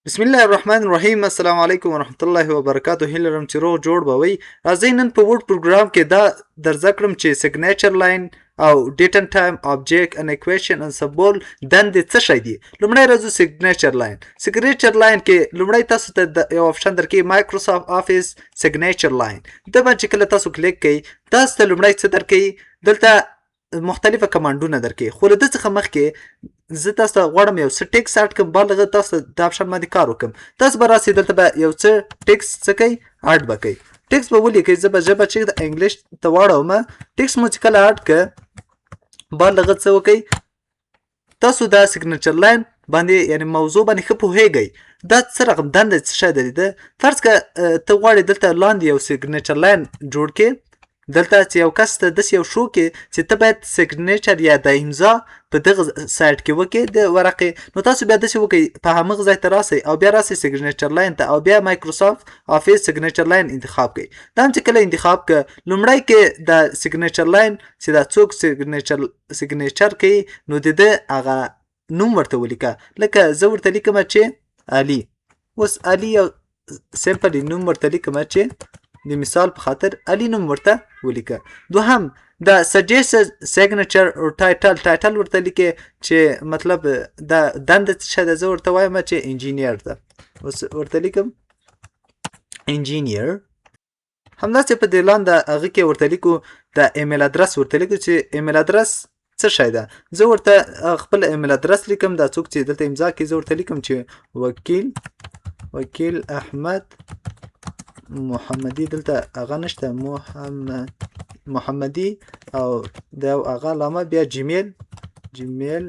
بسم الله الرحمن الرحیم. السلام علیکم ورحمت الله وبرکاتو. هیله لرم چې روغ جوړ به وئ. راځئ نن په ورډ پروګرام کې دا درزده کړم چې سیګنیچر لاین او ډیټ اینډ ټایم آبجیکټ ان ایکویشن ان سمبول دندې څه شی دي. لومړی راځو سیګنیچر لاین. سیګنیچر لاین کې لومړی تاسو ته یو آپشن درکوي مایکروسافټ آفیس سیګنیچر لاین. د باندې چې کله تاسو کلیک کوئ تاسو ته لومړی څه درکوي، دلته مختلفه کمانډونه درکوي. خو له ده څخه مخکې زه تاسو ته غواړم یو څه ټیکس اډ کړم، بعد هغه تاسو ته د آپشن باندې کار وکړم. تاسو به راسئ دلته به یو څه ټیکس څه کوئ اډ به کوئ. ټیکس به ولیکئ. زه به ژبه چې د انګلیش ته واړوم. ټیکس مو چې کله اډ کړه بعد هغه څه وکئ، تاسو دا سیګنیچر لاین باندې یعنی موضوع باندې ښه پوهیږئ دا څه رقم دنده څه شی لري. ده فرض کړه ته غواړې دلته لاندې یو سیګنیچر لاین جوړ کړې، دلته چې یو کس ته داسې یو شو کې چې ته باید سیګنیچر یا د امضا په دغه سایټ کې وکړې د ورقې، نو تاسو بیا داسې وکړئ، په همغه ځای ته راسئ او بیا راسئ سیګنیچر لاین ته او بیا مایکروسافټ آفیس سیګنیچر لاین انتخاب کړئ. دا هم چې کله انتخاب کړه لومړی کې د سیګنیچر لاین چې دا څوک سیګنیچر کوي نو د ده هغه نوم ورته ولیکه. لکه زه ورته لیکم چې علي. اوس علي یو سمپل نوم ورته لیکم چې د مثال په خاطر علي نوم ورته ولیکه. دوهم د سجیسټ سیګنیچر او ټایټل ورته لیکي چې مطلب د دنده څه شی ده. زه ورته وایم چې انجینیر ده. اوس ورته لیکم انجینیر. همداسې په دې لاندې هغه کې ورته لیکو د ایمیل ادرس ورته لیکو چې ایمیل ادرس څه شی ده. زه ورته خپل ایمیل ادرس لیکم. دا څوک چې دلته امضا کوي زه ورته لیکم چې وکیل احمد محمدي. دلته هغه نشته محمدي او د هغه علامه بیا جیمیل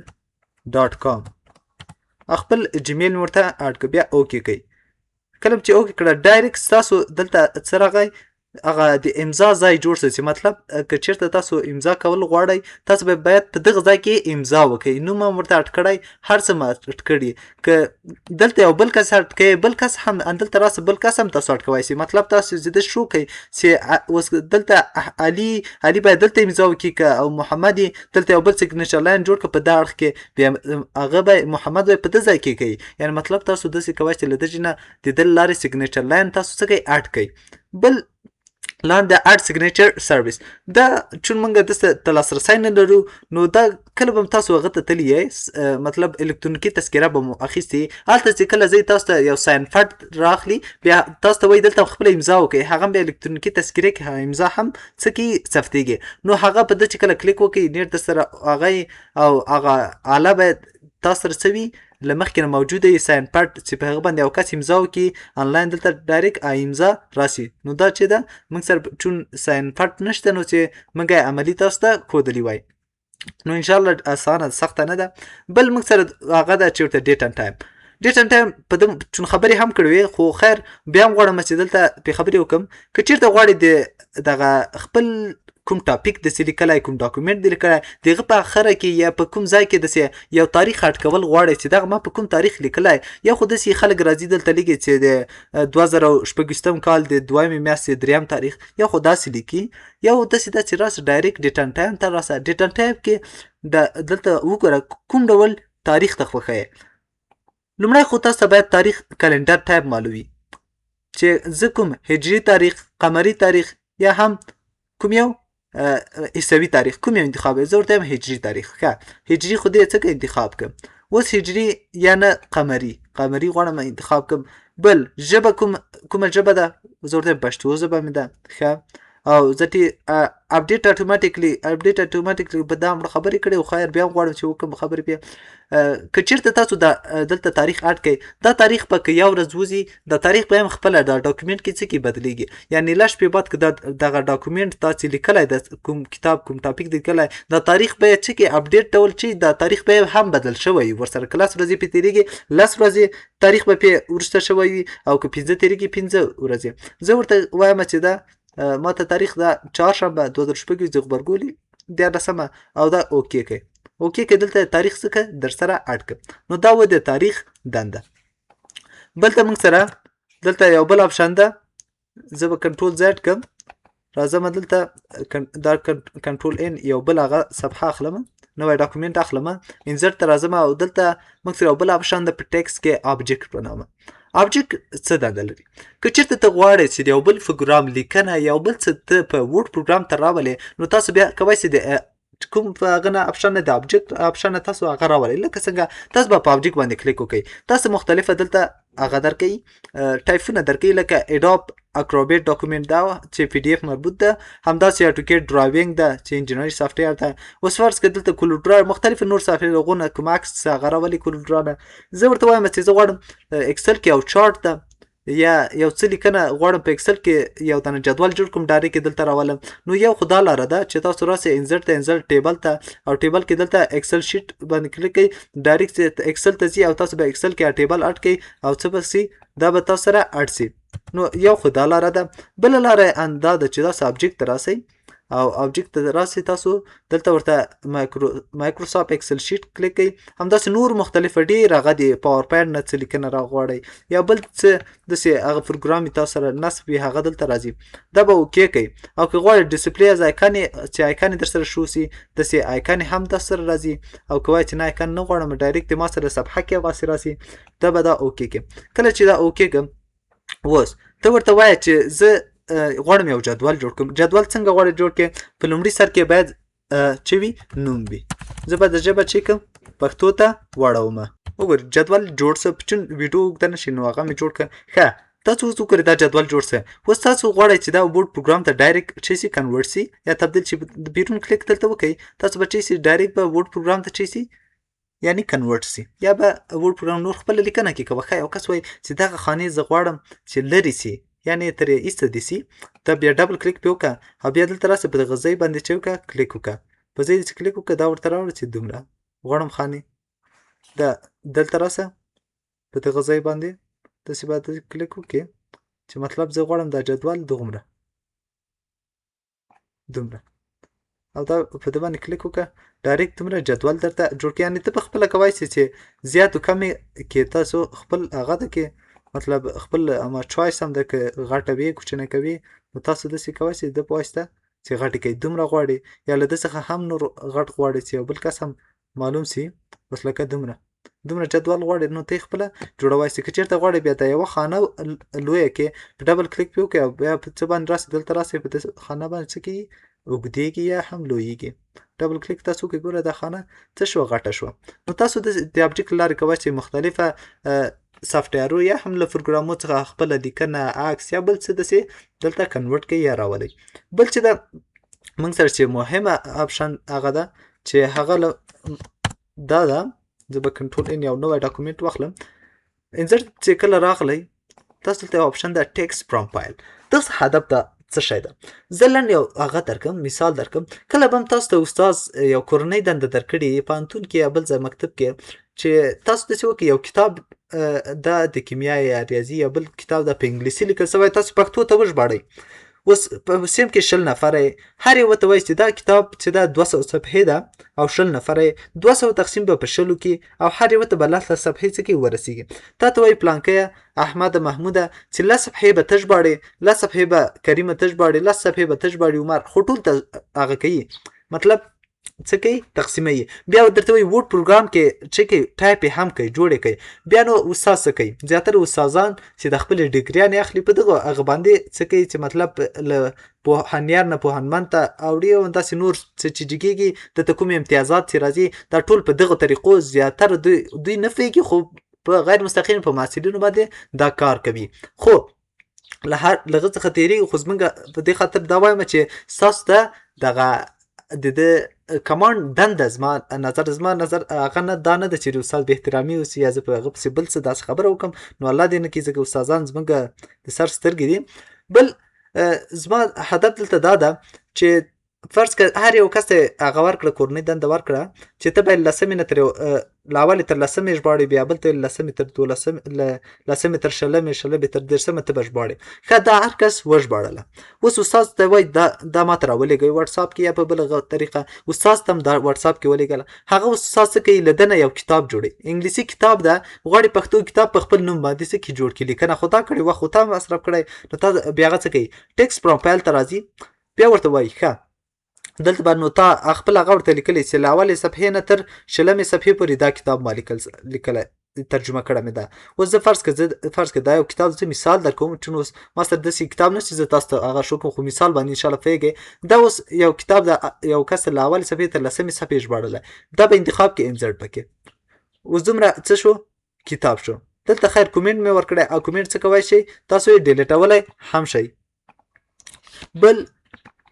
ډاټ کام. خپل جیمیل ورته اډ کړه، بیا اوکې کوي. کله چې اوکې کړه ډایرکټ ستاسو دلته څه راغی، هغه د امضا ځای جوړ شي. چې مطلب که چېرته تاسو امضا کول غواړئ تاسو به باید په دغه ځای کې امضا وکړئ. نوم هم ورته اډ کړئ، هر څه مو اډ کړي. که دلته یو بل کس اډ کوئ بل کس هم دلته راسه بل کس هم تاسو اډ کوی شئ. مطلب تاسو زده شو کوئ چې اوس دلته علي باید دلته امضا وکړي او محمد دلته یو بل سیګنیچر لاین جوړ کړه په دا اړخ کې، بیا هغه به محمد په دې ځای کې کوي. یعنی مطلب تاسو داسې کوئ چې له دې نه د دې لارې سیګنیچر لاین تاسو څه کوئ اډ کوئ. بل لاندې اډ سیګنیچر سرویس دا چون موږ داسې ته لاسرسی نه لرو نو دا کله به تاسو هغه ته تللی یئ، مطلب الکترونیکي تذکره به مو اخیستې. هلته چې کله ځئ تاسو ته یو ساین فټ راخلي، بیا تاسو ته وایي دلته خپله امضا وکړئ. هغه بیا الکترونیکي تذکرې کې امضا هم څه کي ثبتېږي. نو هغه په ده چې کله کلیک وکړئ نیټ در سره هغه او هغه آله باید تاسو سره څه وي له مخکې نه موجوده وي ساین پټ چې په هغه باندې یو کس امضا وکړي انلاین دلته ډایرکټ امضا راسي. نو دا چې ده موږ سره چون ساین پټ نشته نو چې موږ عملي تاسو ته ښودلی وای نو انشاءالله اسانه سخته نه ده. بل موږ سره هغه ده چې ورته ډیټ اینډ ټایم. ډیټ اینډ ټایم په دم چون خبرې هم کړې وې، خو خیر بیا هم غواړم چې دلته پرې خبرې وکړم. که چېرته غواړې دغه خپل کوم ټاپک داسې لیکلی، کوم ډاکومنټ دې لیکلی، د هغه په اخره کې یا په کوم ځای کې داسې یو تاریخ اډ کول غواړئ چې دغه ما په کوم تاریخ لیکلی، یا خو داسې خلک راځي دلته لیکي چې د 2026 کال د 2مې میاشتې 3 تاریخ، یا خو داسې لیکي، یا داسې ده چې راسه ډایرکټ ډیټ اینډ ټایم ته راسه. ډیټ اینډ ټایم کې دلته وګوره کوم ډول تاریخ ته خوښوئ. لومړی خو تاسو ته باید تاریخ کلنډر ټایپ معلوم وي چې زه کوم هجري تاریخ، قمري تاریخ، یا هم کوم یو عیسوي تاریخ کوم یو انتخاب. زه ورته یم هجري تاریخ. ښه هجري خو دې څه انتخاب کړم. اوس هجري یا نه قمري غواړم انتخاب کړم. بل ژبه کومه ژبه ده، زه ورته یم پښتو ژبه مې ده. ښه او زه اپډیټ اټوماټیکلی په دا مړه خبرې کړې، خو خیر بیا هم غواړم چې وکړم خبرې بیا. که چېرته تاسو دلته تاریخ اډ کړئ دا تاریخ به که یو ورځ وځي دا تاریخ به هم خپله دا ډاکومنټ کې څه کې بدلیږي. یعنې له شپې بعد که دغه ډاکومنټ تاسو لیکلی د کوم کتاب کوم ټاپک لیکلی دا تاریخ به یې څه کې اپډیټ ډول چې دا تاریخ به یې هم بدل شوی ورسره. که 10 ورځې پرې تېرېږي 10 ورځې تاریخ به پرې وروسته شوی وي، او که 15 تېرېږي 15 ورځې. زه ورته وایم چې دا ما ته تاریخ دا چهارشنبه 2016 غبرګولي 14 او دا اوکې کوي. اوکې که دلته تاریخ څه در سره اډ کړم نو دا و د تاریخ دنده. بل ته موږ سره دلته یو بل آپشن ده. زه به کنټرول زیډ کړم، راځم دلته دا کنټرول ان یو بل هغه صفحه اخلم. نوی ډاکومنټ اخلم انسرټ ته راځم او دلته موږ سره بل اپشن د په ټیکس کې آبجیکټ په نامه آبجیکټ څه دنده لري که چېرته ته غواړې چې د یو بل پروګرام لیکنه یو بل څه ته په وورډ پروګرام ته راولې نو تاسو بیا کولی شئ د کوم په هغه نه اپشن نه د آبجیکټ اپشن نه تاسو هغه راولئ لکه څنګه تاسو به په آبجیکټ باندې کلیک وکړئ تاسو مختلفه دلته هغه درکوي ټایپونه درکوي لکه اډوب اکروبیټ ډاکومنټ دا چې پی ډي اف مربوط ده همداسې اټوکیټ ډرایوینګ ده چې انجینري سافټویر ده اوس فرض کړه دلته کولوډرا مختلف نور سافټویر هغونه کوم عکس هغه راولي کولوډرا نه زه ورته وایم چې زه غواړم اکسل کې یو چارټ ده یا یو څه لیکنه غواړم په اکسل کې یو دانه جدول جوړ کوم ډایرکټ دلته راولم نو یو خدا لاره ده چې تاسو راسئ انسرټ ته انسرټ ټیبل ته او ټیبل کې دلته اکسل شیټ باندې کلیک کړئ ډایرکټ اکسل ته ځي او تاسو به اکسل کې ټیبل اډ کړئ او څه به سي دا به تاسو سره اډ سي نو یو خدا لاره ده بل لاره اندا ده چې تاسو آبجیکټ ته راسئ او آبجیکټ ته راسئ تاسو دلته ورته مایکروسافټ اکسل شیټ کلیک کړئ همداسې نور مختلف ډېر هغه د پاور پوینټ نه څه لیکنه راغواړئ یا بل څه داسې هغه پروګرام تاسو سره نصب وي هغه دلته راځي دا به اوکې کوي او که غواړئ ډسپلی از آیکن چې آیکن در سره شو سي داسې آیکن هم در سره راځي او که وایئ چې نه آیکن نه غواړم ډایرکټ ما سره صفحه کې هغسې راسي دا به دا اوکې کوي کله چې دا اوکې کړم اوس ته ورته وایه چې زه غواړم یو جدول جوړ کړم جدول څنګه غواړې جوړ کړې په لومړي سر کې باید چې وي نوم وي زه به د ژبه چې کوم پښتو ته واړوم وګورئ جدول جوړ څه چون ویډیو اوږده نه شي نو هغه مې جوړ کړه ښه تاسو اوس وګورئ دا جدول جوړ څه اوس تاسو غواړئ چې دا وورډ پروګرام ته ډایرکټ چې سي کنورټ سي یا تبدیل شي بیرون کلیک دلته وکړئ تاسو به چې سي ډایرکټ به وورډ پروګرام ته چې سي یعنی کنورټ سي یا به وورډ پروګرام نور خپله لیکنه کې کوه ښه یو کس وایي چې دغه خانې زه غواړم چې لرې سي یعنی ترې ایسته دي سي ته بیا ډبل کلیک پې وکړه او بیا دلته راسه په دغه ځای باندې چې وکړه کلیک وکړه په ځای چې کلیک وکړه دا ورته راوړه چې دومره غواړم خانې دا دلته راسه په دغه ځای باندې داسې باید کلیک وکړې چې مطلب زه غواړم دا جدول دومره او دا په دې باندې کلیک وکړه ډایرکټ دومره جدول درته جوړ کړي یعنې ته په خپله کولی شې چې زیات و کمې کې تاسو خپل هغه ده کې مطلب خپل اما چوایس هم ده که غټه وي کوچنی کوي نو تاسو داسې کولی شئ د په واسطه چې غټې کوي دومره غواړي یا له ده څخه هم نور غټ غواړي چې یو بل کس هم معلوم سي بس لکه دومره جدول غواړي نو ته یې خپله جوړولی شئ که چېرته غواړئ بیا د یوه خانه لویه کې په ډبل کلیک پې وکړئ او بیا په څه باندې راسئ دلته راسئ په دې خانه باندې څه کېږي اوږدېږي یا هم لویږي ډبل کلیک تاسو وکړئ ګوره دا خانه څه شوه غټه شوه نو تاسو د آبجیکټ له لارې کولی شئ مختلفه سافټویرو یا هم له پروګرامو څخه خپله لیکنه عکس یا بل څه داسې دلته کنورټ کړئ یا راولئ بل چې ده موږ سره چې مهمه اپشن هغه ده چې هغه دا ده زه به کنټرول ان یو نوی ډاکومنټ واخلم انسرټ چې کله راغلی تاسو دلته یو اپشن ده ټیکس فرام فایل داسې هدف ده څه شی ده زه لنډ یو هغه درکړم مثال درکړم کله به هم تاسو ته استاد یو کورنۍ دنده درکړې پوهنتون کې یا بل ځای مکتب کې چې تاسو داسې وکړئ یو کتاب دا د کیمیا یا ریاضي یا بل کتاب دا په انګلیسي لیکل سوی تاسو پښتو ته وژباړئ اوس په سیم کې 20 نفره هر یو ته وایي چې دا کتاب چې دا 200 صفحې ده او 20 نفره 200 تقسیم به په 20 کې او هر یو ته به 10 صفحې څه کې ورسیږي تا ته وایي پلانکیه احمد محموده چې 10 صفحې به تژباړې 10 صفحې به کریمه تژباړې 10 صفحې به تژباړې عمر خو ټول ته هغه کوي مطلب څه کوي تقسیموي بیا درته وایي وورډ پروګرام کې چې کوي ټایپ یې هم کوي جوړ یې کوي بیا نو استاد څه کوي زیاتره استادان چې د خپلې ډګریانې اخلي په دغه هغه باندې څه کوي چې مطلب له پوهنیار نه پوهنمن ته اوړي او داسې نور څه چې جګېږي دلته کوم امتیازات چې راځي دا ټول په دغه طریقو زیاتره دوی نه پوهېږي خو په غیر مستقیم په محصلینو باندې دا کار کوي خو له هغه څخه تېرېږي خو زموږ په دې خاطر دا وایم چې ستاسو ته دغه د کمانډ دنده زما نظر هغه نه دا نه ده چې د استاد بې احترامي وسي یا زه په هغه پسې بل څه داسې خبره وکړم نو الله دې نه کړي ځکه استادان زموږ د سر سترګې دي بل زما هدف دلته دا ده چې فرض کړه هر یو کس ته هغه ورکړه کورنۍ دنده ورکړه چې ته باید 10 نه تر له اولې تر 10 ژباړې بیا بل ته 10 تر 12 10 تر 16 تر 10 ته به ژباړې ښه دا هر کس وژباړله اوس استاد ته وایي دا ماته راولېږئ وټساپ کې یا په بله طریقه استاد ته هم دا وټساپ کې ولېږله هغه استاد څه کوي له ده نه یو کتاب جوړوي انګلیسي کتاب ده غواړي پښتو کتاب په خپل نوم باندې څه کې جوړ کړي لیکنه خو تا کړې وخت خو تا مصرف کړی نو تا بیا هغه څه کوي ټیکس فرام فایل ته راځي بیا ورته وایي ښه دلته به نو تا خپل هغه ورته لیکلی چې له اولې صفحې نه تر شلمې صفحې پورې دا کتاب ما لیکلی ترجمه کړه مې ده. اوس زه فرض کړه دا یو کتاب زه مثال در کوم چې اوس ما سره داسې کتاب نشته چې زه تاسو ته هغه شو کوم، خو مثال باندې انشاءالله پوهېږئ. دا اوس یو کتاب د یو کس له اولې صفحې تر لسمې صفحې ژباړلی، دا به انتخاب کې انزرټ پکې. اوس دومره څه شو؟ کتاب شو. دلته خیر کومنټ مې ورکړی او کومنټ څه کولی شئ؟ تاسو یې ډیلیټولی هم شئ. بل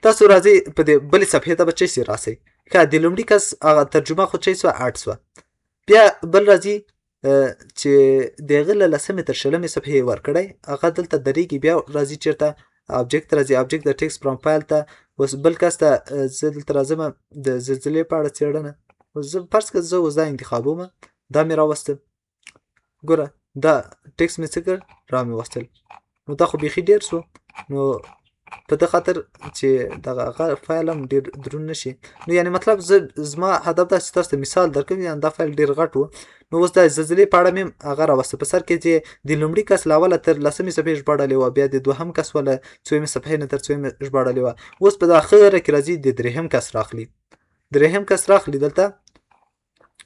تاسو راځئ په دې بلې صفحې ته به چی سي راسئ. ښه د لومړي کس هغه ترجمه خو چی سوه اډ سوه. بیا بل راځي چې د هغه له لسمې تر شلمې صفحې ورکړی، هغه دلته درېږي. بیا راځي چېرته؟ آبجکت راځي، آبجکت د ټکسټ فرام فایل ته. اوس بل کس ته زه دلته راځم د زلزلې په اړه څېړنه. زه فرض کړه زه اوس دا انتخابوم، دا مې راوستل. ګوره دا ټکسټ مې څه کړ؟ را مې وستل. نو دا خو بیخي ډېر سو. نو په دې خاطر چې دغه هغه فایل هم ډېر دروند نه شي. نو یعنې مطلب زما هدف دا چې تاسو ته مثال درکړم، یعنې دا فایل ډېر غټ و. نو اوس د زلزلې په اړه مې هغه راوسته په سر کې چې د لومړي کس له اوله تر لسمې صفحې ژباړلې وه، بیا د دوهم کس له څویمې صفحې نه تر څویمې ژباړلې وه. اوس په اخره کې راځي د درېیم کس راخلي. درېیم کس راخلي دلته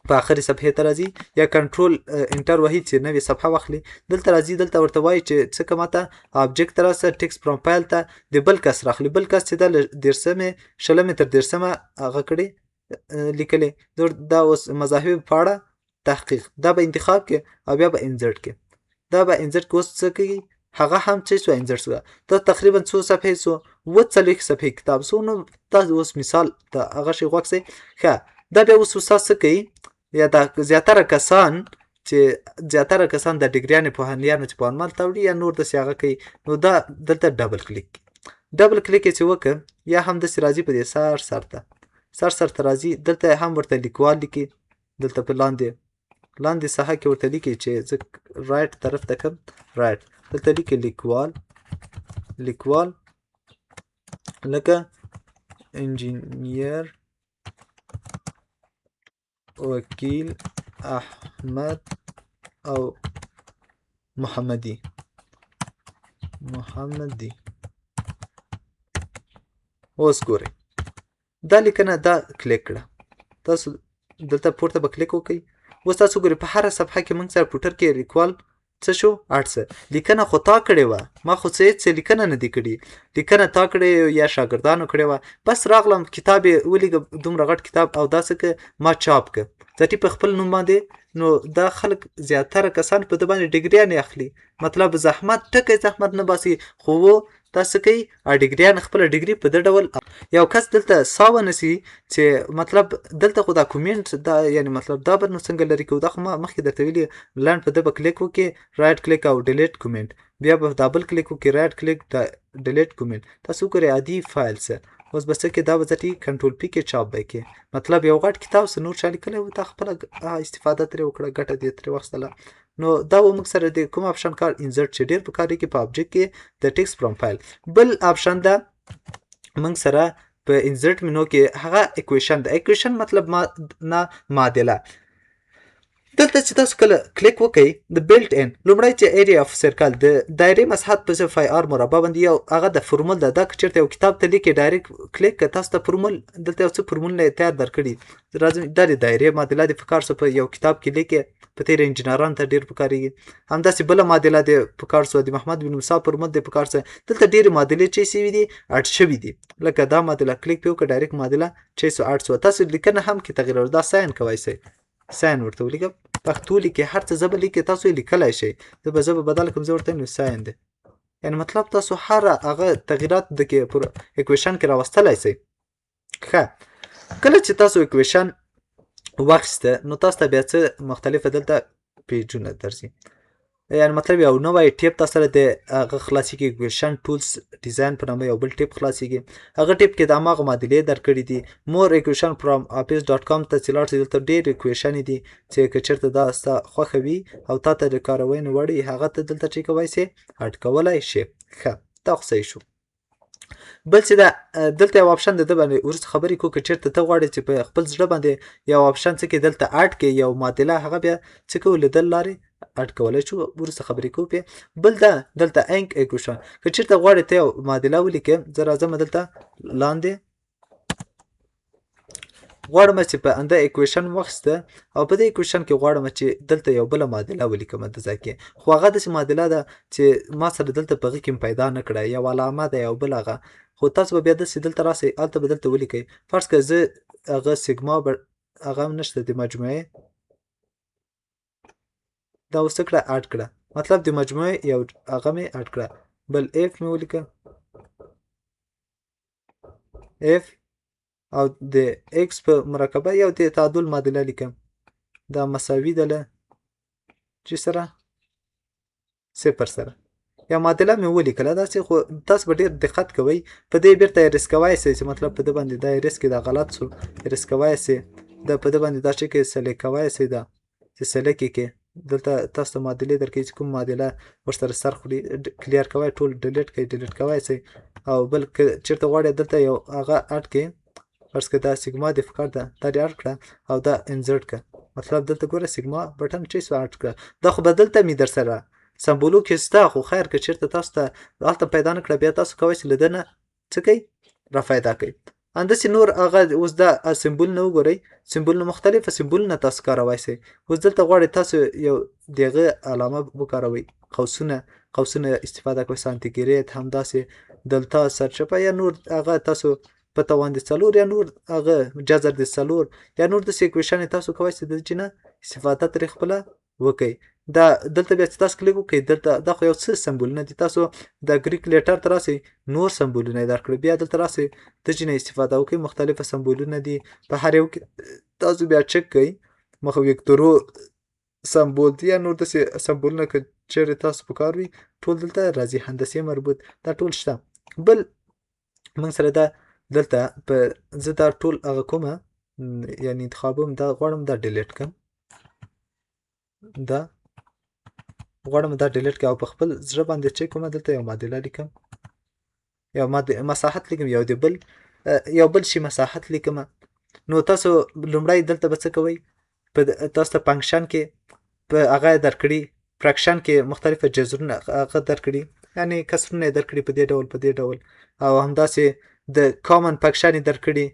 په آخري صفحې ته راځي، یا کنټرول انټر وهي چې نوې صفحه واخلي. دلته راځي، دلته ورته وایي چې څه کومه ته آبجکت ته راسه، ټکسټ فرام فایل ته د بل کس راخلي. بل کس چې دا له دېرشمې شلمې تر دېرشمه هغه کړي لیکلې. دا اوس مذاهب په اړه تحقیق، دا به انتخاب کې او بیا به انزرټ کې. دا به انزرټ کې اوس څه کوي؟ هغه هم چې سو انزرټ سو. دا تقریبا څو صفحې سو؟ 40 صفحې کتاب سو. نو تاسو اوس مثال د هغه شی غوښ سئ. ښه دا بیا اوس استاد څه کوي؟ یا دا زیاتره کسان د ډګریانې پوهنیانو چې پوهنمال ته وړي یا نور داسې هغه کوي. نو دا دلته ډبل کلیک یې چې وکړه، یا هم داسې راځي په دې سر ته راځي. دلته هم ورته لیکوال لیکي. دلته په لاندې ساحه کې ورته لیکي چې زه رایټ طرف ته کم رایټ، دلته لیکي لیکوال لکه انجینیر وکیل احمد او محمدي. اوس ګورئ دا لیکنه دا کلیک کړه. تاسو دلته پورته به کلیک وکئ. اوس تاسو ګورئ په هره صفحه کې موږ سره فوټر کې لیکوال څه شو؟ اډ څه لیکنه خو تا کړې وه، ما خو څه لیکنه نه دی کړې. لیکنه تا کړې یا شاګردانو کړې وه. بس راغلم کتاب یې ولیږه، دومره غټ کتاب، او دا څه که ما چاپ که ځکه په خپل نوم باندې. نو دا خلک زیاتره کسان په ده باندې ډګریانې اخلي. مطلب ټکی زحمت نه باسي، خو تاسو کوي ډګریان خپله ډګري په ده ډول. یو کس دلته سا ونیسي چې مطلب دلته خو دا کومنټ دا یعنې مطلب دا به نو څنګه لرې کوو؟ دا خو ما مخکې درته ویلي لاند په ده به کلیک وکړي، رایټ کلیک او ډیلیټ کومنټ، بیا به دا بل کلیک وکړي رایټ کلیک ډیلیټ کومنټ. تاسو وګورئ عادي فایل څه. اوس به څه کې دا به ځټي کنټرول پی کې چاپ به کې. مطلب یو غټ کتاب څه نور چا لیکلی و، تا خپله استفاده ترې وکړه، ګټه دې ترې واخیستله. نو دا و موږ سره د کوم آپشن کار؟ انزرټ چې ډېر په کار کې په آبجکت کې د ټکسټ فرام فایل. بل آپشن ده موږ سره په انزرټ منو کې هغه اکویشن ده. اکویشن مطلب معادله. دلته چې تاسو کله کلیک وکئ د بیلټ ان لومړی چې ایریا اف سرکل د دایرې مساحت په فای آر مربع باندې یو هغه د فرمول ده. دا که چېرته یو کتاب ته لیکي ډایرکټ کلیک که تاسو ته فرمول دلته یو څه فرمولونه یې تیار درکړي. راځم دا د دایرې معادله د په کار سو په یو کتاب کې لیکي، په تېره انجینرانو ته ډېر په کارېږي. همداسې بله معادله د په کار سوه د محمد بن موسی فرمول د په کار سوه. دلته ډېرې معادلې چې سوي دي اډ شوي دي. لکه دا معادله کلیک پې وکړه ډایرکټ معادله چې سوه اډ سوه. تاسو لیکنه هم کې تغییر دا ساین کوی شئ، ساین ورته ولیکم پښتو لیکي، هر څه ژبه لیکي تاسو یې لیکلی شئ. زه به ژبه بدله کړم، زه ورته وایم ساین دی. یعنې مطلب تاسو هر هغه تغییرات دکې پر اکویشن کې راوستلی شئ. ښه کله چې تاسو اکویشن واخیسته نو تاسو ته بیا څه مختلفه دلته پیجونه درځي. یعنې مطلب یو نوی ټیپ تاسو سره د هغه خلاصېږي، اکویشن ټولز ډیزاین په نامه یو بل ټیپ خلاصېږي. هغه ټیپ کې د هماغه معادلې درکړي دي. مور اکویشن فرام آفیس ډاټ کام ته چې لاړ شئ دلته ډېر اکویشنې دي چې که چېرته دا ستا خوښه وي او تا ته د کاروینې وړ وي هغه ته دلته چې کوی شئ اډ کولی شئ. ښه دا خو صحیح شو. بل چې دا دلته یو آپشن د ده باندې وروسته خبرې کوو. که چېرته ته غواړې چې په خپل زړه باندې یو آپشن څه کې دلته اډ کې یو معادله هغه بیا څه کوو له دل لارې اډ کولی شو، وروسته خبرې کوو پې. بل دا دلته انک اکویشن که چېرته غواړې ته یو معادله ولیکې، زه راځم دلته لاندې غواړم چې په انده اکویشن واخیسته او په دې اکویشن کې غواړم چې دلته یو بله معادله ولیکم د ځای کې، خو هغه داسې معادله ده چې ما سره دلته په هغې کې پیدا نه کړه، یو علامه ده یو بل هغه، خو تاسو به بیا داسې دلته راسئ هلته به دلته ولیکئ. فرض کړه زه هغه سیګما به هغه هم نشته د مجموعې، دا اوس څه کړه اډ کړه، مطلب د مجموعې یو هغه مې اډ کړه، بل اف مې ولیکه، اف او د ایکس په مرکبه یو د تعادل معادله لیکم، دا مساوي ده له چې سره صفر سره، یا معادله مې ولیکله داسې، خو تاسو به ډېر دقت کوئ په دې بیرته ایرس کوای شئ چې مطلب په ده باندې دا ایرس کې دا غلط سو، ایرس کوای شئ دا په ده باندې دا چې کې سلیک کوای شئ دا چې سلیک کې دلته تاسو ته معادلې درکوي چې کوم معادله ورسره سر خوري کلیر کوئ، ټول ډیلیټ کوئ، ډیلیټ کوای شئ، او بل که چېرته غواړئ دلته یو هغه اډ کړئ، فرض کړه دا سیګما د فکر ده دا دې اډ کړه او دا انزرټ کړه، مطلب دلته ګوره سیګما بټن چې سو اډ کړه، دا خو به دلته مې در سره سمبولو کې ستا، خو خیر که چېرته تاسو ته هلته پیدا نه کړه بیا تاسو کولی شئ له ده نه څه کوئ را پیدا کوئ. همداسې نور هغه اوس دا سمبولونه وګورئ، سمبولونه مختلفه سمبولونه تاسو کارولی شئ، اوس دلته غواړئ تاسو یو د هغه علامه وکاروئ، قوسونه استفاده کوئ، سانتیګریډ همداسې دلتا سرچپه یا نور هغه تاسو په توان د څلور یا نور هغه جذر د څلور یا نور داسې اکویشن تاسو کولی شئ د چې نه استفاده ترې خپله وکئ. دا دلته بیا چې تاسو کلیک وکړئ دلته دا خو یو څه سمبولونه دي، تاسو د ګریک لیټر ته راسئ نور سمبولونه یې درکړئ، بیا دلته راسئ د چې نه استفاده وکړئ، مختلفه سمبولونه دي په هر یو کې تاسو بیا چک کړئ، مخه وکتورو سمبول دي یا نور داسې سمبولونه که چیرې تاسو په کار وي ټول دلته راځي، هندسې مربوط دا ټول شته. بل موږ سره دا دلته په زه دا ټول هغه کومه یعنې انتخابوم دا غواړم دا ډیلیټ کړم، دا غواړم دا ډیلیټ کړم او په خپل زړه باندې چې کومه دلته یو معادله لیکم، یو مساحت لیکم، یو بل شي مساحت لیکم. نو تاسو لومړی دلته به څه کوئ، په تاسو ته فنکشن کې په هغه درکړي، فراکشن کې مختلفه جذرونه هغه درکړي، یعنې کسرونه یې درکړي په دې ډول او همداسې د کامن فنکشن یې درکړي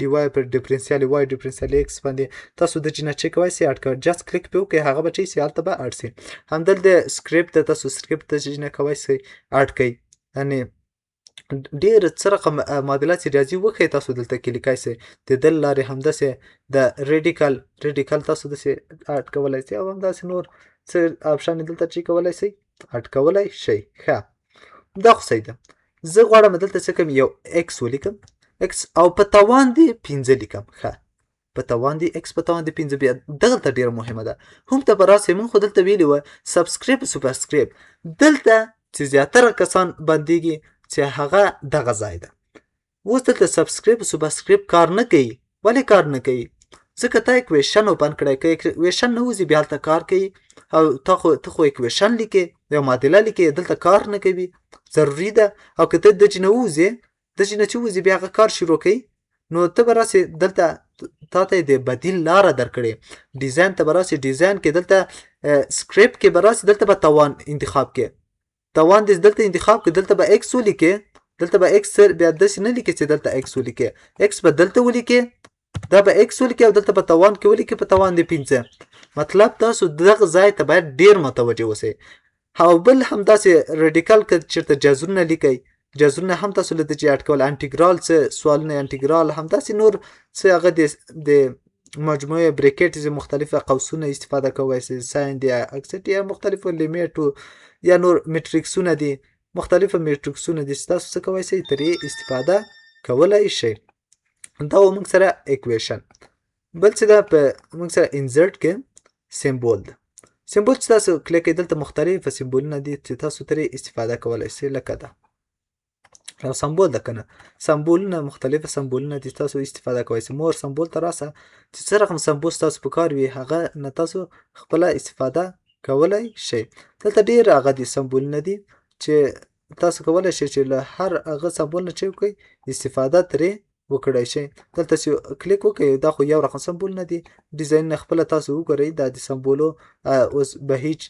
ډي وای پر ډیفرنسیال وای ډیفرنسیال ایکس باندې، تاسو د چې نه چې کوای شئ اډ کوئ، جست کلیک پې وکړئ هغه به چې شي هلته به اډ شي. همدلته سکریپټ ته تاسو سکریپټ ته چې نه کوای شئ اډ کوئ، یعنې ډېر څه رقم معادلات چې ریاضي وښیي تاسو دلته کې لیکای شئ، د دل لارې همداسې د ریډیکل تاسو داسې اډ کولی شئ او همداسې نور څه آپشن دلته چې کولی شئ اډ کولی شئ. ښه دا خو صحیح ده، زه غواړم دلته څه کوم یو ایکس ولیکم، ایکس او په توان دې 5 لیکم. ښه په توان دې ایکس په توان دې 5 بیا دلته ډېره مهمه ده، هم ته به راسئ موږ خو دلته ویلي وه سبسکریپ سوپرسکریپ، دلته چې زیاتره کسان بندېږي چې هغه دغه ځای ده. اوس دلته سبسکریپ سوپرسکریپ کار نه کوي، ولې کار نه کوي؟ ځکه تا اکویشن اوپن کړی، که اکویشن نه وځي بیا هلته کار کوي، او ته خو اکویشن لیکې یو معادله لیکې دلته کار نه کوي، ضروري ده. او که ته د چې نه وځې د چې نه چې وځي بیا هغه کار شروع کوي، نو ته به راسې دلته تا ته د بدیل لاره درکړې، ډیزاین ته به راسې، ډیزاین کې دلته سکریپټ کې به راسې دلته به توان انتخاب کې، توان دې دلته انتخاب کې دلته به ایکس ولیکې، دلته به ایکس بیا داسې نه لیکې چې دلته ایکس ولیکې، ایکس به دلته ولیکې، دا به ایکس ولیکې او دلته به توان کې ولیکې په توان دې 5. مطلب تاسو دغه ځای ته باید ډېر متوجه اوسئ. او بل همداسې ریډیکل که چېرته جذرونه لیکئ، جذرونه هم تاسو له ده چې اډ کول، انټیګرال څه سوالونه انټیګرال، همداسې نور څه هغه د مجموعه بریکټ مختلفه قوسونه استفاده کولی شئ، ساین دی اکسټ یا مختلفو لیمیټو یا نور میټریکسونه دي، مختلفه میټریکسونه دي چې تاسو څه کولی شئ ترې استفاده کولی شئ. دا و موږ سره اکویشن. بل څه ده په موږ سره انزرټ کې سمبول ده، سمبول چې تاسو کلیک کړئ دلته مختلفه سمبولونه دي چې تاسو ترې استفاده کولی شئ، لکه ده یو سمبول ده که نه، سمبولونه مختلفه سمبولونه دي تاسو استفاده کولی شئ. مور سمبول ته راسه چې څه رقم سمبول تاسو په کار وي هغه نه تاسو خپله استفاده کولی شئ. دلته ډېر هغه دي سمبولونه دي چې تاسو کولی شئ چې له هر هغه سمبول نه چې وکړئ استفاده ترې وکړی شئ. دلته چې کلیک وکړئ دا خو یو رقم سمبولونه دي، ډیزاینونه خپله تاسو وګورئ، دا د سمبولو اوس بهیج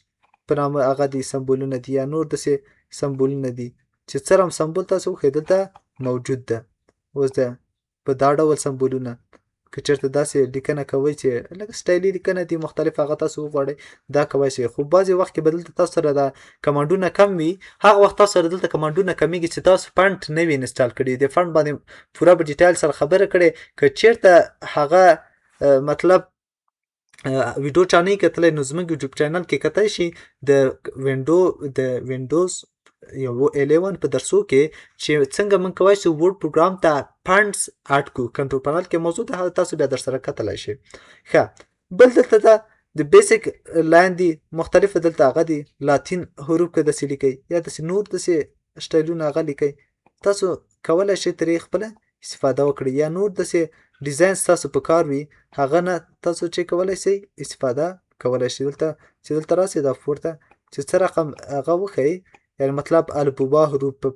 په نامه هغه دي سمبولونه دي یا نور داسې سمبولونه دي چې څه رقم سمبول تاسو وښیئ دلته موجود ده. اوس ده په دا ډول سمبولونه که چېرته داسې لیکنه کوئ چې لکه سټایلي لیکنه دي مختلف هغه تاسو وغواړئ دا کولی شئ. خو بعضې وخت کې به دلته تاسو سره دا کمانډونه کم وي، هغه وخت تاسو سره دلته کمانډونه کمیږي چې تاسو فنډ نه وي انسټال کړي. د فنډ باندې پوره په ډیټیل سره خبره کړې. که چېرته هغه مطلب ویډیو چا نه کتلی نو زموږ یوټیوب چینل کې کتلی شي د وینډوز یو 11 په درسو کې چې څنګه موږ کولی شو ورډ پروګرام ته فنډز اډ کړو. کنټرول پنل کې موضوع ده، تاسو بیا در سره کتلی شئ. ښه، بل دلته ده د بیسیک لاین دي مختلفه دلته هغه دي لاتین حروف که داسې لیکئ یا داسې نور داسې سټایلونه هغه لیکئ. تاسو کولی شئ ترې خپله استفاده وکړئ یا نور داسې ډیزاین ستاسو په کار وي هغه نه تاسو چې کولی شئ استفاده کولی شئ. دلته چې دلته راسئ دا پورته چې څه رقم هغه وښیئ، یعنې مطلب الفبا حروف په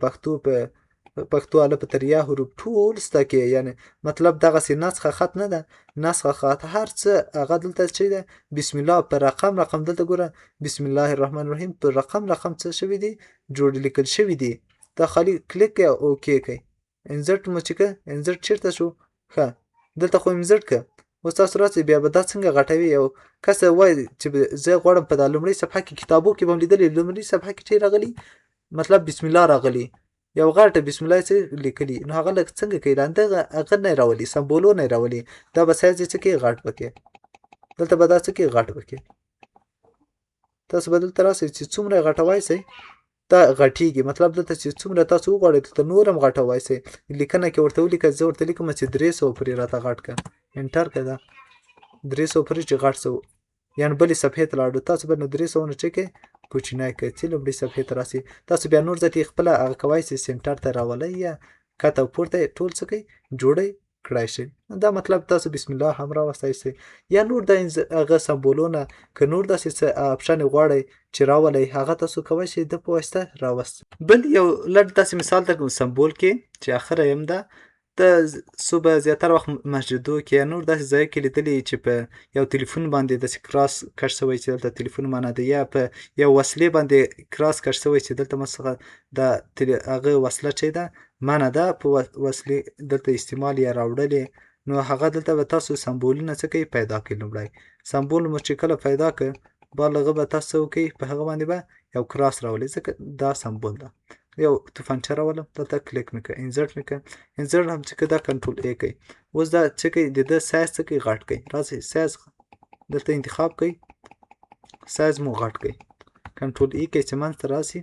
پښتو الف تر یا حروف ټول سته کې، یعنې مطلب دغسې نسخه خط نه ده، نسخه خط هر څه هغه دلته چې ده بسم الله په رقم دلته ګوره بسم الله الرحمن الرحیم په رقم څه شوي دي جوړ لیکل شوي دي. دا خالي کلیک کوئ او اوکې کوئ. انزرټ مو چې که انزرټ چېرته شو؟ ښه دلته خو انزرټ که. اوس تاسو راسئ بیا به دا څنګه غټوي. یو کس وایي چې زه غواړم په دا لومړۍ صفحه کې کتابو کې به هم لیدلي لومړۍ صفحه کې چې راغلي مطلب بسم الله راغلي یو غټه بسم الله څه لیکلي نو هغه لږ څنګه کوي لاندې هغه نه راولي سمبولو نه راولي. دا به سایز څه کې غټ وکړي، دلته به دا څه کې غټ وکړي. تاسو به دلته راسئ چې څومره غټوای سئ دا غټیږي. مطلب دلته چې څومره تاسو وغواړئ دلته نور هم غټوای سئ. لیکنه کې ورته ولیکئ، زه ورته لیکم چې 300 پورې راته غټ کړه، انټر کړه. دا 300 پورې چې غټ سو یعنې بلې صفحې ته لاړو. تاسو به نو 300 نه چې کوئ کوچنی کړئ چې لومړۍ صفحې ته راسئ. تاسو بیا نور ځای خپله هغه کولی شئ سینټر ته راولئ یا کته او پورته ټول څه کوئ جوړی کړای شئ. دا مطلب تاسو بسم الله هم راوستی شئ یا نور د هغه سمبولونه که نور داسې څه اپشن غواړئ چې راولئ هغه تاسو کولی شئ د په واسطه راوست. بل یو لږ داسې مثال د سمبول کې چې اخره یم ده د صبح زیاتره وخت مسجدو کې یا نور داسې ځایو کې لیدلي چې په یو تلیفون باندې داسې کراس کش شوی چې دلته تلیفون معنا ده، یا په یو وسیلې باندې کراس کش شوی چې دلته مثلا د هغه وسله چې ده معنا ده په وسیلې دلته استعمال یا راوړلې. نو هغه دلته به تاسو سمبولونه څه کوئ پیدا کړئ. لومړی سمبول مو چې کله پیدا کړ بعد هغه به تاسو څه وکړئ په هغه باندې به یو کراس راولئ ځکه دا سمبول ده. یو توفانچه راولم دلته کلیک مې کړه انزرټ مې کړه. انزرټ هم چې که دا کنټرول ای کوئ. اوس دا څه کوئ د ده سایز څه کوئ غټ کوئ. راسئ سایز دلته انتخاب کوئ، سایز مو غټ کوئ. کنټرول ای کوئ چې منځ ته راسي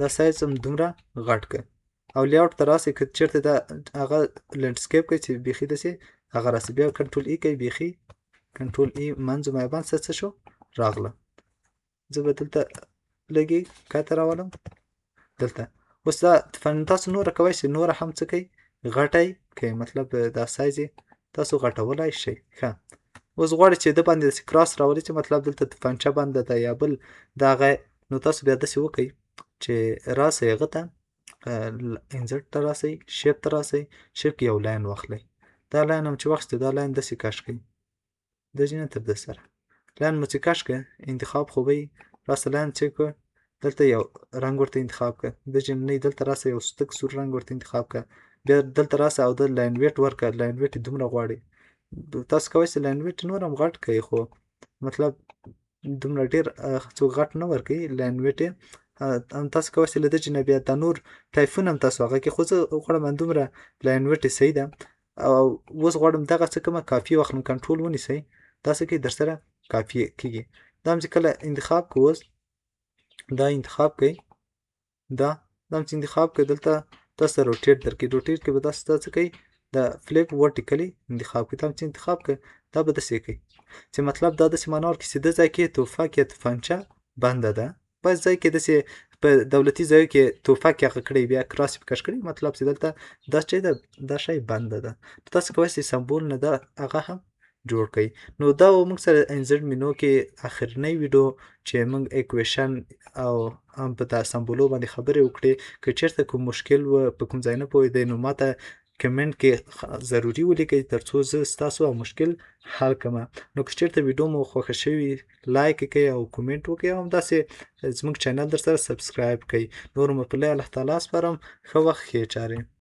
دا سایز هم دومره غټ کوئ او لیاوټ ته راسئ. که چېرته دا هغه لینډسکیپ کوئ چې بیخي داسې هغه راسي بیا کنټرول ای کوئ بیخي کنټرول ای منځ و میابان څه شو راغله. زه به دلته لږې کته راولم دلته. اوس دا تاسو نوره کولی شئ نوره هم څه کوئ غټی کوئ، مطلب دا سایز یې تاسو غټولی شئ. ښه اوس غواړئ چې د باندې داسې کراس راولئ چې مطلب دلته توفانچه بنده ده یا بل د هغه نو تاسو بیا داسې وکئ چې راسئ هغه ته انزرټ ته راسئ، شیپ ته راسئ، شیپ کې یو لاین واخلئ. دا لاین هم چې واخیستئ دا لاین داسې کش کړئ د جینه تر د سره. لاین مو چې کش کړه انتخاب خو به راسه لاین چې کړه دلته یو رنګ ورته انتخاب کړه د جنۍ دلته راسه یو ستک سور رنګ ورته انتخاب کړه بیا دلته راسه او د لاین ویټ ورکړه. لاین ویټ دومره غواړئ تاسو کولی شئ لاین ویټ نور هم غټ کړئ خو مطلب دومره ډېر څوک غټ نه ورکوي لاین ویټ یې. تاسو کولی شئ له دې چې نه بیا دا نور ټایپونه هم تاسو هغه کې خو زه غواړم همدومره لاین ویټ یې صحیح ده او اوس غواړم دغه څه کومه کافي واخلم کنټرول ونیسئ دا څه کوي در سره کافي کېږي. دا هم چې کله انتخاب کوو اوس دا انتخاب کوئ دا هم چې انتخاب کوئ دلته تاسو ته روټیټ درکوي. روټیټ کې به تاسو څه کوئ د فلیپ ورټیکلی انتخاب کوئ. دا هم چې انتخاب کوئ دا به داسې کوئ چې مطلب دا داسې معنا ورکړي چې د ځای کې توفک یا توفانچه بنده ده. بعض ځای کې داسې په دولتي ځایو کې توفک هغه کړی بیا کراس یې کش کړی مطلب چې دلته دا چې ده دا شی بنده ده. تاسو کولی شئ سمبول نه دا هغه هم جوړ کړئ. نو دا موږ سره انزرټ مینو کې اخرنۍ ویډیو چې موږ ایکویشن او هم په دا سمبولو باندې خبرې وکړې. که چېرته کوم مشکل و په کوم ځای نه پوهېدئ نو ماته کمنټ کې ضروري ولیکئ تر څو زه ستاسو مشکل حل کړم. نو که چېرته ویډیو مو خوښه شوي لایک یې کړئ او کومنټ وکړئ او همداسې زموږ چینل در سره سبسکرایب کړئ. نور مو په الله تعالی سپارم. ښه وخت ښې چارې.